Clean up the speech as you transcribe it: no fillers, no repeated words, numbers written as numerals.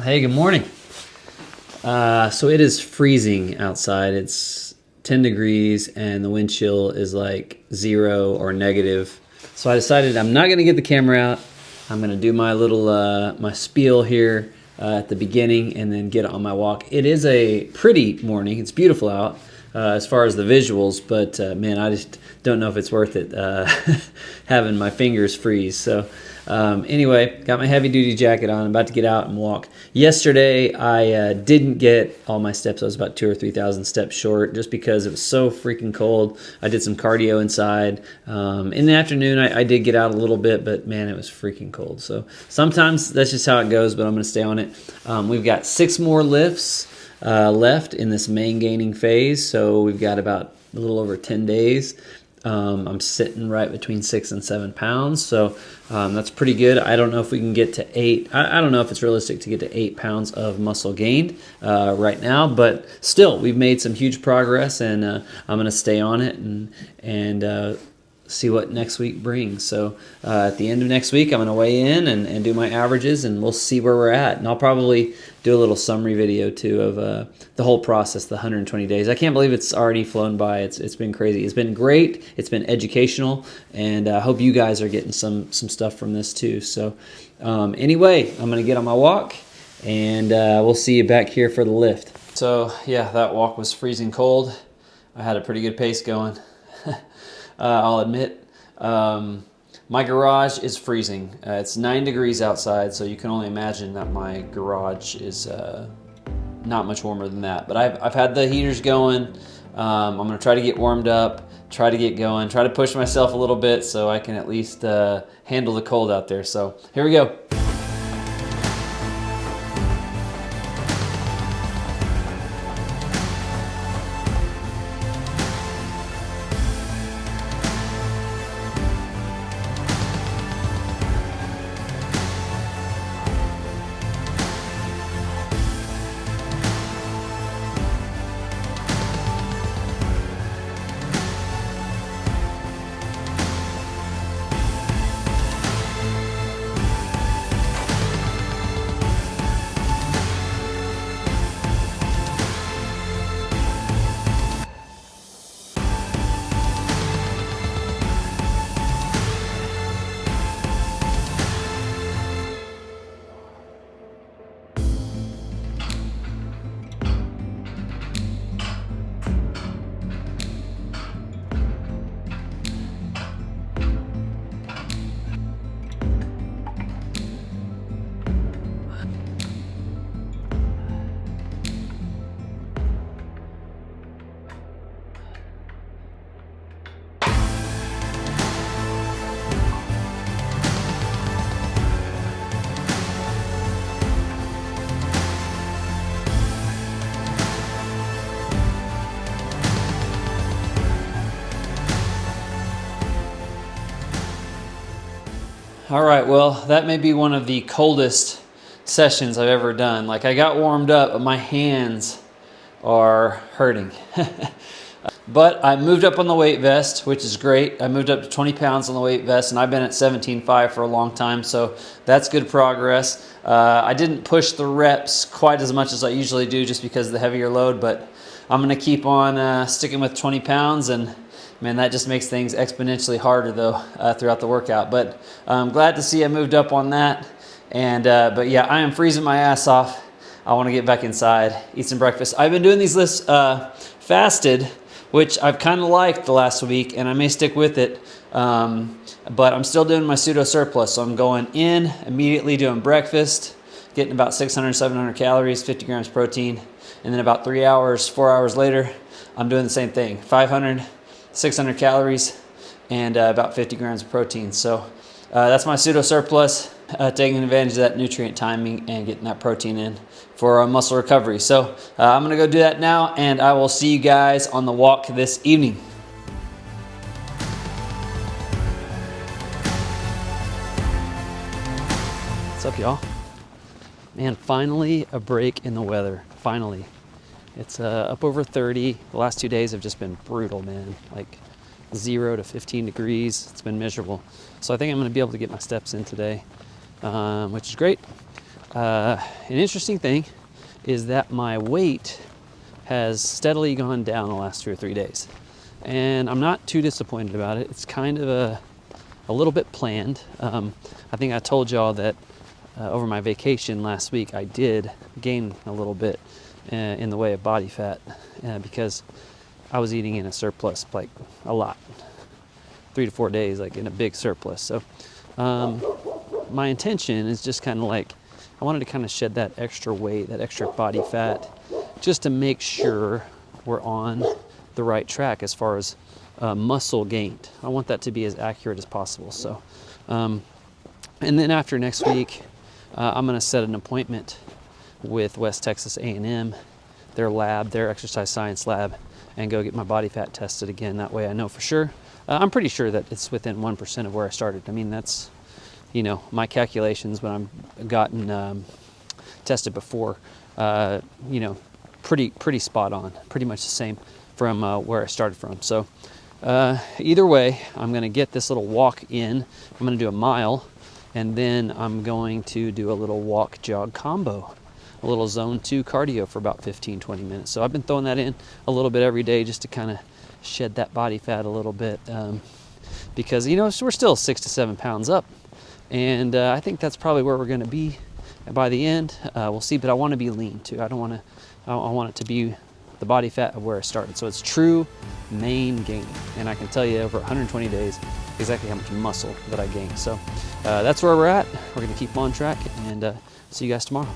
Hey, good morning. So it is freezing outside. It's 10 degrees and the wind chill is like 0 or negative. So I decided I'm not going to get the camera out. I'm going to do my little my spiel here at the beginning and then get on my walk. It is a pretty morning. It's beautiful out as far as the visuals, but man, I just don't know if it's worth it having my fingers freeze. So anyway, got my heavy duty jacket on. I'm about to get out and walk. Yesterday, I didn't get all my steps. I was about 2,000 or 3,000 steps short just because it was so freaking cold. I did some cardio inside. In the afternoon, I did get out a little bit, but man, it was freaking cold. So sometimes that's just how it goes, but I'm going to stay on it. We've got 6 more lifts left in this Maingaining phase. So we've got about a little over 10 days. I'm sitting right between 6 and 7 pounds, so that's pretty good. I don't know if we can get to 8. I don't know if it's realistic to get to 8 pounds of muscle gained right now, but still, we've made some huge progress, and I'm going to stay on it and see what next week brings. So at the end of next week, I'm going to weigh in and do my averages, and we'll see where we're at. And I'll probably do a little summary video too of the whole process, the 120 days. I can't believe it's already flown by. It's been crazy. It's been great. It's been educational, and I hope you guys are getting some stuff from this too. So anyway, I'm going to get on my walk, and we'll see you back here for the lift. So yeah, that walk was freezing cold. I had a pretty good pace going. I'll admit. My garage is freezing. It's 9 degrees outside, so you can only imagine that my garage is not much warmer than that. But I've had the heaters going. I'm going to try to get warmed up, try to get going, try to push myself a little bit so I can at least handle the cold out there. So here we go. All right, well, that may be one of the coldest sessions I've ever done. Like, I got warmed up, but my hands are hurting. But I moved up on the weight vest, which is great. I moved up to 20 pounds on the weight vest, and I've been at 17.5 for a long time, so that's good progress. I didn't push the reps quite as much as I usually do just because of the heavier load, but I'm going to keep on sticking with 20 pounds, and man, that just makes things exponentially harder though throughout the workout. But I'm glad to see I moved up on that. And but yeah, I am freezing my ass off. I want to get back inside, eat some breakfast. I've been doing these lifts fasted, which I've kind of liked the last week, and I may stick with it. But I'm still doing my pseudo surplus, so I'm going in immediately, doing breakfast, getting about 600, 700 calories, 50 grams protein, and then about 4 hours later, I'm doing the same thing, 500. 600 calories and about 50 grams of protein. So that's my pseudo surplus, taking advantage of that nutrient timing and getting that protein in for muscle recovery. So I'm gonna go do that now, and I will see you guys on the walk this evening. What's up, y'all? Man, finally a break in the weather, finally. It's up over 30. The last 2 days have just been brutal, man. Like 0 to 15 degrees. It's been miserable. So I think I'm going to be able to get my steps in today, which is great. An interesting thing is that my weight has steadily gone down the last 2 or 3 days. And I'm not too disappointed about it. It's kind of a little bit planned. I think I told y'all that over my vacation last week, I did gain a little bit in the way of body fat because I was eating in a surplus, like a lot. 3 to 4 days, like in a big surplus. So my intention is just kind of like, I wanted to kind of shed that extra weight, that extra body fat, just to make sure we're on the right track as far as muscle gained. I want that to be as accurate as possible. So, and then after next week, I'm going to set an appointment with West Texas A&M, their lab, their exercise science lab, and go get my body fat tested again. That way I know for sure. I'm pretty sure that it's within 1% of where I started. I mean, that's, you know, my calculations when I've gotten tested before, you know, pretty spot on, pretty much the same from where I started from. So either way, I'm going to get this little walk in. I'm going to do a mile, and then I'm going to do a little walk jog combo, a little zone 2 cardio for about 15-20 minutes. So I've been throwing that in a little bit every day just to kind of shed that body fat a little bit because, you know, we're still 6 to 7 pounds up, and I think that's probably where we're going to be by the end. We'll see, but I want to be lean too. I want it to be the body fat of where I started. So it's true Maingaining, and I can tell you over 120 days exactly how much muscle that I gained. So that's where we're at. We're going to keep on track, and see you guys tomorrow.